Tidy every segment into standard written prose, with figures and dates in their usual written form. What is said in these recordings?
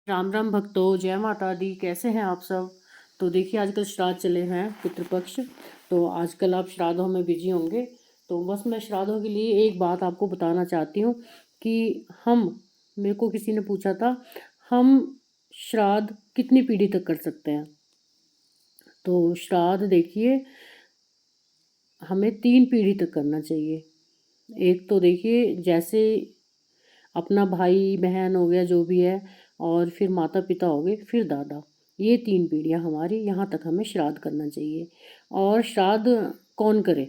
राम राम भक्तों, जय माता दी। कैसे हैं आप सब? तो देखिए, आजकल श्राद्ध चले हैं, पितृपक्ष। तो आजकल आप श्राद्धों में बिजी होंगे। तो बस मैं श्राद्धों के लिए एक बात आपको बताना चाहती हूँ कि हम मेरे को किसी ने पूछा था, हम श्राद्ध कितनी पीढ़ी तक कर सकते हैं। तो श्राद्ध देखिए, हमें 3 पीढ़ी तक करना चाहिए। एक तो देखिए, जैसे अपना भाई बहन हो गया जो भी है, और फिर माता पिता हो गए, फिर दादा। ये 3 पीढ़ियाँ हमारी, यहाँ तक हमें श्राद्ध करना चाहिए। और श्राद्ध कौन करे?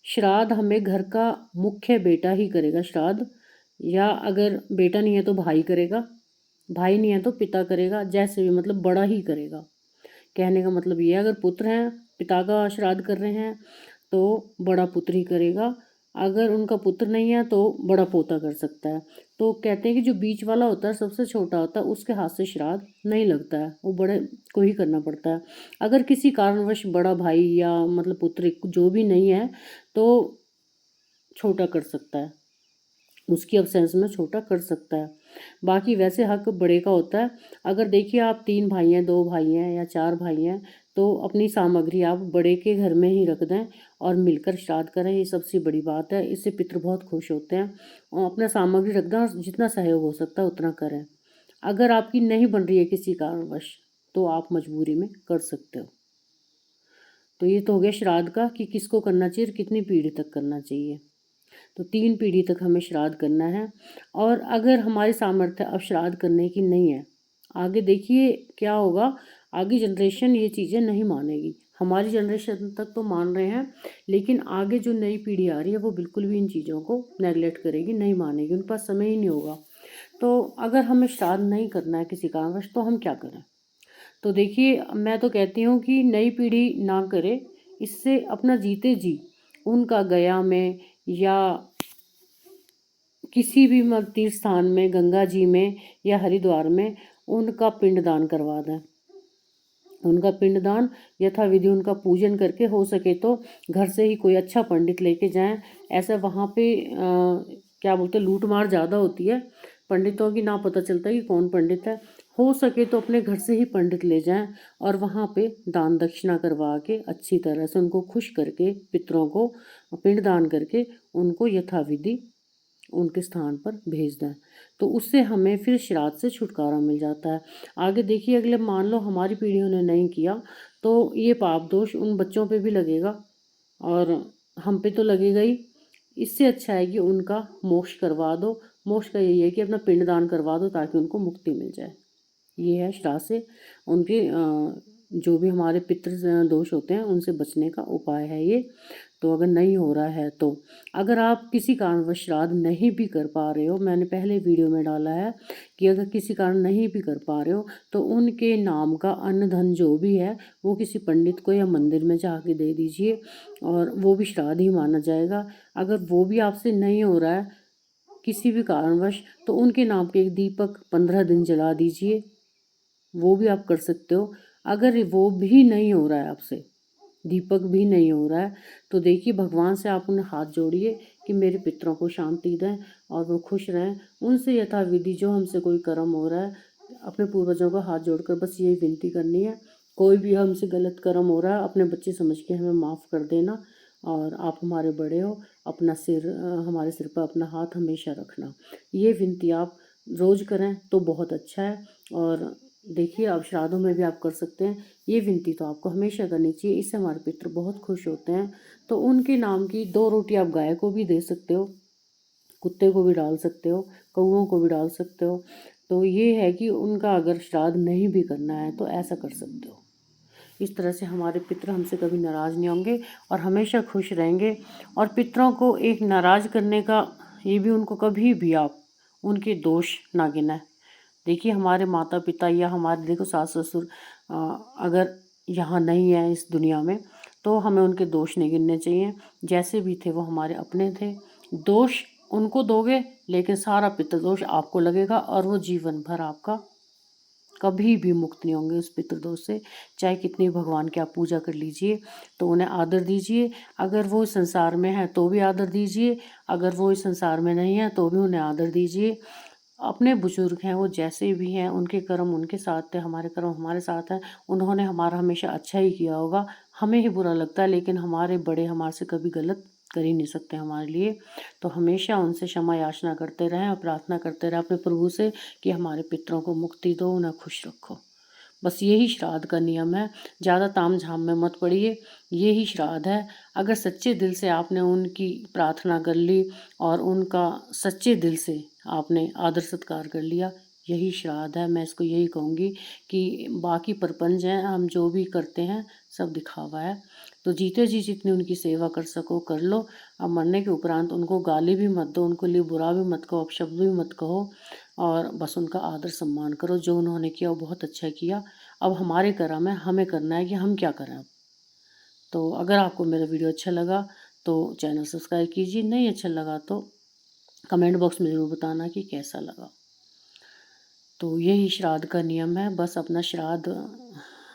श्राद्ध हमें घर का मुख्य बेटा ही करेगा श्राद्ध। या अगर बेटा नहीं है तो भाई करेगा, भाई नहीं है तो पिता करेगा, जैसे भी मतलब बड़ा ही करेगा। कहने का मतलब ये है, अगर पुत्र हैं, पिता का श्राद्ध कर रहे हैं तो बड़ा पुत्र ही करेगा। अगर उनका पुत्र नहीं है तो बड़ा पोता कर सकता है। तो कहते हैं कि जो बीच वाला होता है, सबसे छोटा होता है, उसके हाथ से श्राद्ध नहीं लगता है, वो बड़े को ही करना पड़ता है। अगर किसी कारणवश बड़ा भाई या मतलब पुत्र जो भी नहीं है तो छोटा कर सकता है, उसकी अब्सेंस में छोटा कर सकता है। बाकी वैसे हक बड़े का होता है। अगर देखिए, आप 3 भाई हैं, 2 भाई हैं या 4 भाई हैं, तो अपनी सामग्री आप बड़े के घर में ही रख दें और मिलकर श्राद्ध करें। ये सबसे बड़ी बात है, इससे पितृ बहुत खुश होते हैं। और अपना सामग्री रख दें और जितना सहयोग हो सकता है उतना करें। अगर आपकी नहीं बन रही है किसी कारणवश, तो आप मजबूरी में कर सकते हो। तो ये तो हो गया श्राद्ध का, कि किसको करना चाहिए और कितनी पीढ़ी तक करना चाहिए। तो 3 पीढ़ी तक हमें श्राद्ध करना है। और अगर हमारी सामर्थ्य अब श्राद्ध करने की नहीं है, आगे देखिए क्या होगा। आगे जनरेशन ये चीज़ें नहीं मानेगी। हमारी जनरेशन तक तो मान रहे हैं, लेकिन आगे जो नई पीढ़ी आ रही है वो बिल्कुल भी इन चीज़ों को नेगलेक्ट करेगी, नहीं मानेगी, उनके पास समय ही नहीं होगा। तो अगर हमें श्राद्ध नहीं करना है किसी कारणवश, तो हम क्या करें? तो देखिए, मैं तो कहती हूँ कि नई पीढ़ी ना करे। इससे अपना जीते जी उनका गया में या किसी भी तीर्थ स्थान में, गंगा जी में या हरिद्वार में, उनका पिंडदान करवा दें। उनका पिंडदान यथाविधि उनका पूजन करके, हो सके तो घर से ही कोई अच्छा पंडित लेके जाएं। ऐसा वहाँ पे क्या बोलते हैं, लूट मार ज़्यादा होती है, पंडितों की ना पता चलता है कि कौन पंडित है। हो सके तो अपने घर से ही पंडित ले जाएं और वहाँ पे दान दक्षिणा करवा के अच्छी तरह से उनको खुश करके, पितरों को पिंडदान करके उनको यथाविधि उनके स्थान पर भेज दें। तो उससे हमें फिर श्राद्ध से छुटकारा मिल जाता है। आगे देखिए, अगले मान लो हमारी पीढ़ियों ने नहीं किया, तो ये पाप दोष उन बच्चों पे भी लगेगा और हम पे तो लगेगा ही। इससे अच्छा है कि उनका मोक्ष करवा दो। मोक्ष का यही है कि अपना पिंडदान करवा दो ताकि उनको मुक्ति मिल जाए। ये है श्राद्ध से उनके जो भी हमारे पितृ दोष होते हैं उनसे बचने का उपाय है ये। तो अगर नहीं हो रहा है, तो अगर आप किसी कारणवश श्राद्ध नहीं भी कर पा रहे हो, मैंने पहले वीडियो में डाला है कि अगर किसी कारण नहीं भी कर पा रहे हो, तो उनके नाम का अन्न धन जो भी है वो किसी पंडित को या मंदिर में जाके दे दीजिए, और वो भी श्राद्ध ही माना जाएगा। अगर वो भी आपसे नहीं हो रहा है किसी भी कारणवश, तो उनके नाम के एक दीपक 15 दिन जला दीजिए, वो भी आप कर सकते हो। अगर वो भी नहीं हो रहा है आपसे, दीपक भी नहीं हो रहा है, तो देखिए, भगवान से आप उन्हें हाथ जोड़िए कि मेरे पितरों को शांति दें और वो खुश रहें। उनसे यथाविधि जो हमसे कोई कर्म हो रहा है, अपने पूर्वजों को हाथ जोड़कर बस यही विनती करनी है, कोई भी हमसे गलत कर्म हो रहा है अपने बच्चे समझ के हमें माफ़ कर देना। और आप हमारे बड़े हो, अपना सिर हमारे सिर पर अपना हाथ हमेशा रखना। ये विनती आप रोज़ करें तो बहुत अच्छा है। और देखिए, अब श्राद्धों में भी आप कर सकते हैं। ये विनती तो आपको हमेशा करनी चाहिए, इससे हमारे पितृ बहुत खुश होते हैं। तो उनके नाम की 2 रोटी आप गाय को भी दे सकते हो, कुत्ते को भी डाल सकते हो, कौओं को भी डाल सकते हो। तो ये है कि उनका अगर श्राद्ध नहीं भी करना है तो ऐसा कर सकते हो। इस तरह से हमारे पितृ हमसे कभी नाराज़ नहीं होंगे और हमेशा खुश रहेंगे। और पितरों को एक नाराज़ करने का ये भी, उनको कभी भी आप उनके दोष ना गिनाएं। देखिए, हमारे माता पिता या हमारे देखो सास ससुर अगर यहाँ नहीं है इस दुनिया में, तो हमें उनके दोष नहीं गिनने चाहिए। जैसे भी थे वो हमारे अपने थे। दोष उनको दोगे लेकिन सारा पितृदोष आपको लगेगा और वो जीवन भर आपका कभी भी मुक्त नहीं होंगे उस पितृदोष से। चाहे कितनी भगवान की आप पूजा कर लीजिए, तो उन्हें आदर दीजिए। अगर वो संसार में है तो भी आदर दीजिए, अगर वो इस संसार में नहीं है तो भी उन्हें आदर दीजिए। अपने बुजुर्ग हैं, वो जैसे भी हैं, उनके कर्म उनके साथ थे, हमारे कर्म हमारे साथ हैं। उन्होंने हमारा हमेशा अच्छा ही किया होगा, हमें ही बुरा लगता है, लेकिन हमारे बड़े हमारे से कभी गलत कर ही नहीं सकते हमारे लिए। तो हमेशा उनसे क्षमा याचना करते रहें और प्रार्थना करते रहें अपने प्रभु से कि हमारे पितरों को मुक्ति दो, उन्हें खुश रखो। बस यही श्राद्ध का नियम है, ज़्यादा ताम झाम में मत पड़िए, यही श्राद्ध है। अगर सच्चे दिल से आपने उनकी प्रार्थना कर ली और उनका सच्चे दिल से आपने आदर सत्कार कर लिया, यही श्राद्ध है। मैं इसको यही कहूँगी कि बाकी प्रपंच हैं, हम जो भी करते हैं सब दिखावा है। तो जीते जी जितनी उनकी सेवा कर सको कर लो। अब मरने के उपरांत उनको गाली भी मत दो, उनके लिए बुरा भी मत कहो, अपशब्द भी मत कहो, और बस उनका आदर सम्मान करो। जो उन्होंने किया वो बहुत अच्छा किया। अब हमारे कर्म है, हमें करना है कि हम क्या करें अब। तो अगर आपको मेरा वीडियो अच्छा लगा तो चैनल सब्सक्राइब कीजिए, नहीं अच्छा लगा तो कमेंट बॉक्स में ज़रूर बताना कि कैसा लगा। तो यही श्राद्ध का नियम है। बस अपना श्राद्ध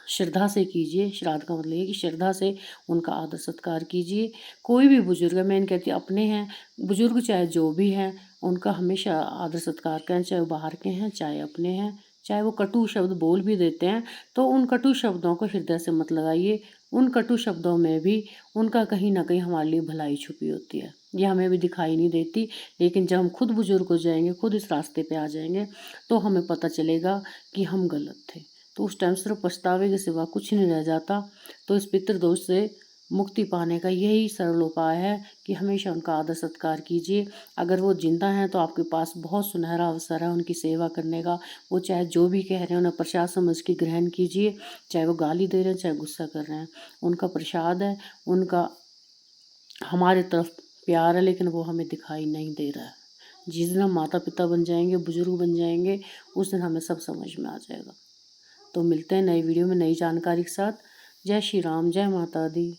श्रद्धा से कीजिए। श्राद्ध का मतलब ये कि श्रद्धा से उनका आदर सत्कार कीजिए। कोई भी बुजुर्ग है, मैं नहीं कहती अपने हैं, बुजुर्ग चाहे जो भी हैं, उनका हमेशा आदर सत्कार करें, चाहे वो बाहर के हैं चाहे अपने हैं। चाहे वो कटु शब्द बोल भी देते हैं तो उन कटु शब्दों को हृदय से मत लगाइए। उन कटु शब्दों में भी उनका कहीं ना कहीं हमारे लिए भलाई छुपी होती है, ये हमें भी दिखाई नहीं देती। लेकिन जब हम खुद बुजुर्ग हो जाएंगे, खुद इस रास्ते पे आ जाएंगे, तो हमें पता चलेगा कि हम गलत थे। तो उस टाइम सिर्फ पछतावे के सिवा कुछ नहीं रह जाता। तो इस पितृदोष से मुक्ति पाने का यही सरल उपाय है कि हमेशा उनका आदर सत्कार कीजिए। अगर वो जिंदा हैं तो आपके पास बहुत सुनहरा अवसर है उनकी सेवा करने का। वो चाहे जो भी कह रहे हैं उन्हें प्रसाद समझ के ग्रहण कीजिए, चाहे वो गाली दे रहे हैं चाहे गुस्सा कर रहे हैं। उनका प्रसाद है, उनका हमारे तरफ प्यार है, लेकिन वो हमें दिखाई नहीं दे रहा है। जिस दिन हम माता पिता बन जाएंगे, बुजुर्ग बन जाएंगे, उस दिन हमें सब समझ में आ जाएगा। तो मिलते हैं नई वीडियो में नई जानकारी के साथ। जय श्री राम, जय माता दी।